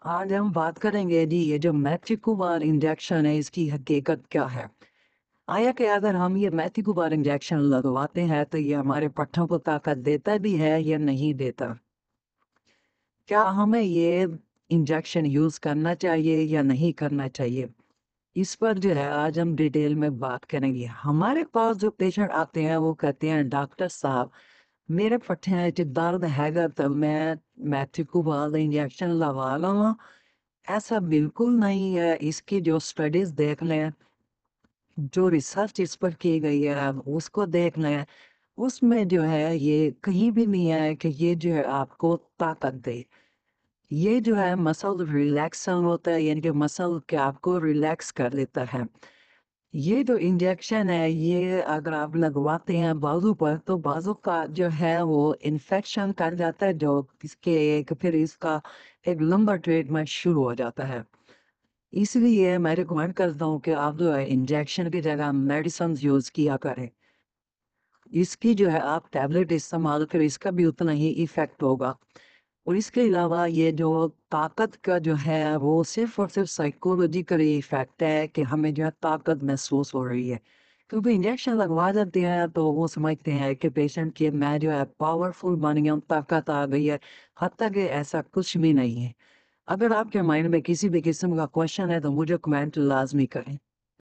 आज हम बात करेंगे जी ये जो मेथिकुमार इंजेक्शन है इसकी हकीकत क्या है। आया कि अगर हम ये मेथिकुमार इंजेक्शन लगवाते हैं तो ये हमारे पट्टों को ताकत देता भी है या नहीं देता। क्या हमें ये इंजेक्शन यूज करना चाहिए या नहीं करना चाहिए, इस पर जो है आज हम डिटेल में बात करेंगे। हमारे पास जो पेशेंट आते हैं वो कहते हैं डॉक्टर साहब मेरे पट्टे च दर्द हैगा तो मैं मेथिकुमार इंजेक्शन लगा लूँ। ऐसा बिल्कुल नहीं है, इसकी जो स्टडीज़ देख लें, जो रिसर्च इस पर की गई है आप उसको देख लें, उसमें जो है ये कहीं भी नहीं है कि ये जो है आपको ताकत दे। ये जो है मसल रिलैक्सन होता है, यानी कि मसल के आपको रिलैक्स कर देता है। ये जो इंजेक्शन है ये अगर आप लगवाते हैं बाजू पर तो बाजू का जो है वो इन्फेक्शन कर जाता है, जो इसके एक फिर इसका एक लंबा ट्रीटमेंट शुरू हो जाता है। इसलिए मैं रिकमेंड करता हूँ कि आप जो है इंजेक्शन की जगह मेडिसिन यूज़ किया करें। इसकी जो है आप टैबलेट इस्तेमाल करें, इसका भी उतना ही इफ़ेक्ट होगा। और इसके अलावा ये जो ताकत का जो है वो सिर्फ़ और सिर्फ़ साइकोलॉजिकली इफ़ेक्ट है कि हमें जो है ताकत महसूस हो रही है। क्योंकि इंजेक्शन लगवा देते हैं तो वो समझते हैं कि पेशेंट की मैं जो है पावरफुल बन गया हूँ, ताकत आ गई है। हालाँकि ऐसा कुछ भी नहीं है। अगर आपके माइंड में किसी भी किस्म का क्वेश्चन है तो मुझे कमेंट लाज़मी करें।